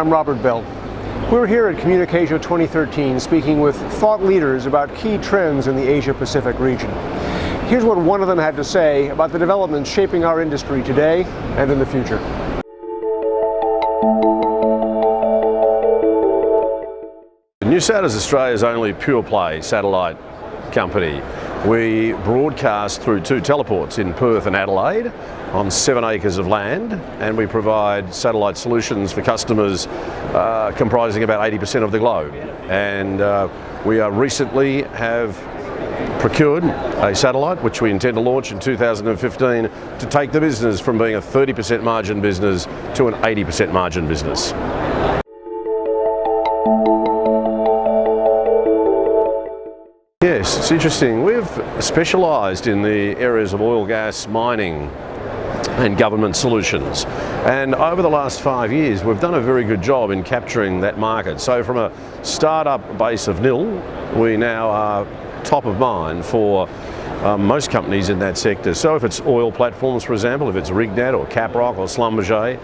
I'm Robert Bell. We're here at CommunicAsia 2013 speaking with thought leaders about key trends in the Asia-Pacific region. Here's what one of them had to say about the developments shaping our industry today and in the future. NewSat is Australia's only pure-play satellite company. We broadcast through 2 teleports in Perth and Adelaide on 7 acres of land, and we provide satellite solutions for customers comprising about 80% of the globe. And we recently have procured a satellite which we intend to launch in 2015 to take the business from being a 30% margin business to an 80% margin business. Yes, it's interesting. We've specialised in the areas of oil, gas, mining and government solutions. And over the last 5 years, we've done a very good job in capturing that market. So from a start-up base of nil, we now are top of mind for most companies in that sector. So if it's oil platforms, for example, if it's RigNet or Caprock or Schlumberger,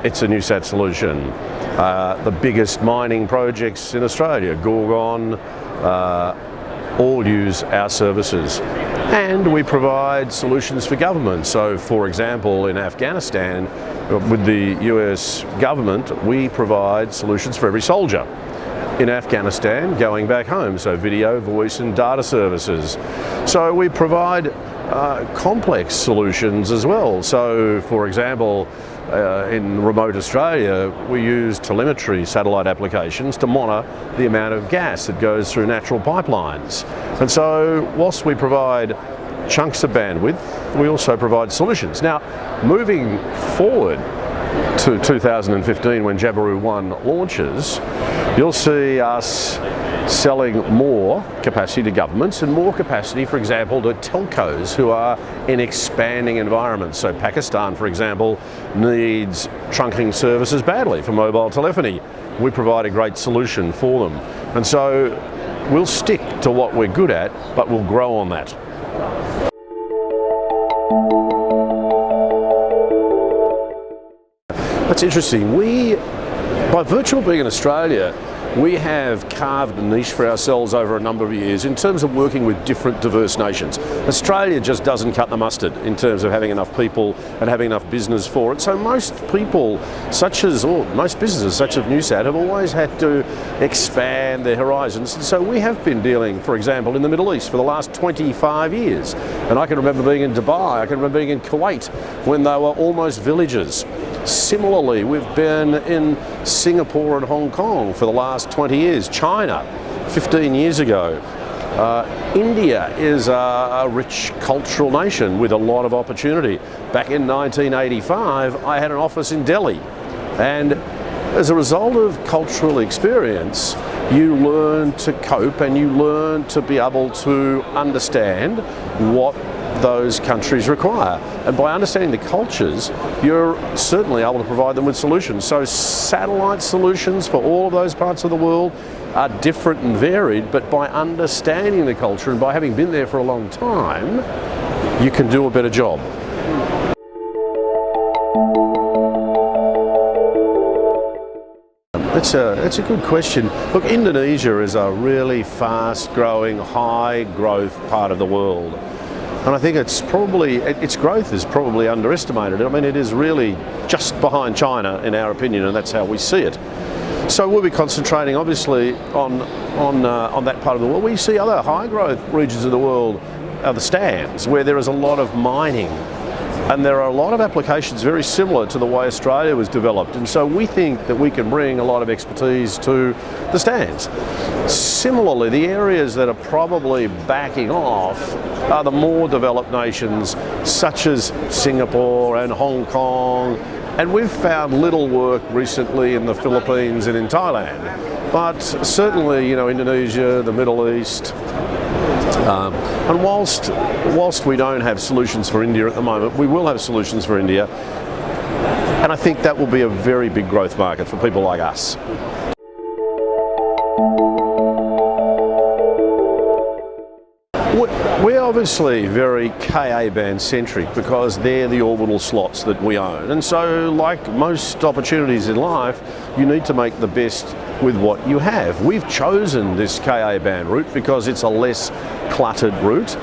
it's a NewSat solution. The biggest mining projects in Australia, Gorgon, all use our services. And we provide solutions for government. So for example, in Afghanistan, with the US government, we provide solutions for every soldier in Afghanistan going back home. So video, voice and data services. So we provide complex solutions as well. So for example, in remote Australia, we use telemetry satellite applications to monitor the amount of gas that goes through natural pipelines. And so whilst we provide chunks of bandwidth, we also provide solutions. Now, moving forward to 2015 when Jabiru 1 launches, you'll see us selling more capacity to governments and more capacity, for example, to telcos who are in expanding environments. So Pakistan, for example, needs trunking services badly for mobile telephony. We provide a great solution for them. And so we'll stick to what we're good at, but we'll grow on that. That's interesting. By virtue of being in Australia, we have carved a niche for ourselves over a number of years in terms of working with different diverse nations. Australia just doesn't cut the mustard in terms of having enough people and having enough business for it. So most businesses such as NewSat have always had to expand their horizons. And so we have been dealing, for example, in the Middle East for the last 25 years. And I can remember being in Dubai, I can remember being in Kuwait when they were almost villages. Similarly, we've been in Singapore and Hong Kong for the last 20 years, China 15 years ago. India is a rich cultural nation with a lot of opportunity. Back in 1985, I had an office in Delhi. And as a result of cultural experience, you learn to cope and you learn to be able to understand what those countries require. And by understanding the cultures, you're certainly able to provide them with solutions. So satellite solutions for all of those parts of the world are different and varied, but by understanding the culture and by having been there for a long time, you can do a better job. That's a good question. Look, Indonesia is a really fast-growing, high-growth part of the world. And I think its growth is probably underestimated. I mean, it is really just behind China, in our opinion, and that's how we see it. So we'll be concentrating, obviously, on that part of the world. We see other high-growth regions of the world, the stands, where there is a lot of mining. And there are a lot of applications very similar to the way Australia was developed. And so we think that we can bring a lot of expertise to the stands. Similarly, the areas that are probably backing off are the more developed nations such as Singapore and Hong Kong. And we've found little work recently in the Philippines and in Thailand. But certainly, Indonesia, the Middle East, and whilst we don't have solutions for India at the moment, we will have solutions for India. And I think that will be a very big growth market for people like us. We're obviously very Ka-band centric because they're the orbital slots that we own, and so like most opportunities in life, you need to make the best with what you have. We've chosen this Ka-band route because it's a less cluttered route,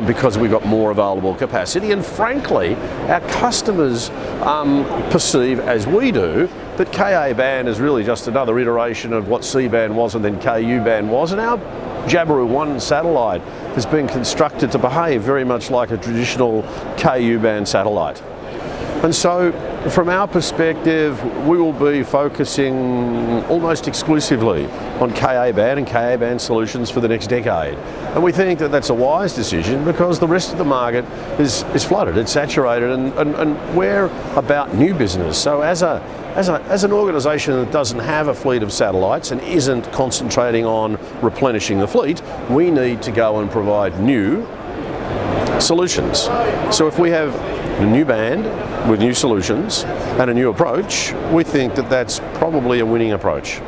because we've got more available capacity, and frankly our customers perceive, as we do, that Ka-band is really just another iteration of what C-band was and then Ku-band was, and our Jabiru 1 satellite has been constructed to behave very much like a traditional Ku-band satellite. And so from our perspective, we will be focusing almost exclusively on Ka-band and Ka-band solutions for the next decade. And we think that that's a wise decision because the rest of the market is flooded, it's saturated, and we're about new business. So as an organisation that doesn't have a fleet of satellites and isn't concentrating on replenishing the fleet, we need to go and provide new solutions. So if we have a new band with new solutions and a new approach, we think that that's probably a winning approach.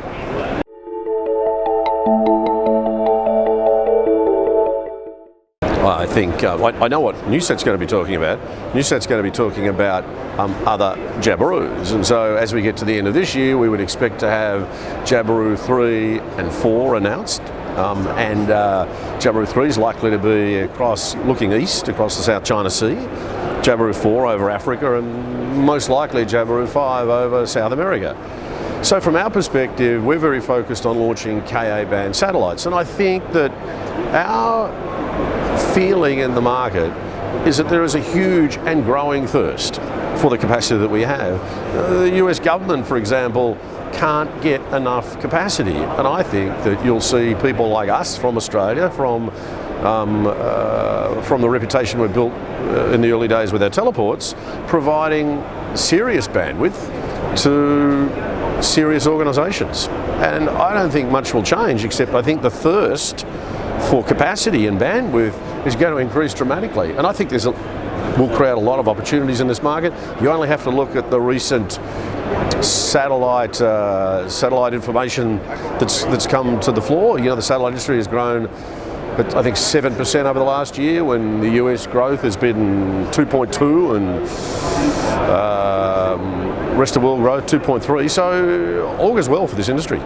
I think I know what NewSat's going to be talking about. NewSat's going to be talking about other Jabirus, and so as we get to the end of this year, we would expect to have Jabiru 3 and 4 announced, and Jabiru 3 is likely to be looking east across the South China Sea, Jabiru 4 over Africa, and most likely Jabiru 5 over South America. So from our perspective, we're very focused on launching Ka-band satellites, and I think that our feeling in the market is that there is a huge and growing thirst for the capacity that we have. The US government, for example, can't get enough capacity, and I think that you'll see people like us from Australia, from the reputation we built in the early days with our teleports, providing serious bandwidth to serious organisations. And I don't think much will change, except I think the thirst for capacity and bandwidth is going to increase dramatically. And I think will create a lot of opportunities in this market. You only have to look at the recent satellite information that's come to the floor. You know, the satellite industry has grown at, I think, 7% over the last year, when the US growth has been 2.2 and rest of world growth 2.3. So augurs well for this industry.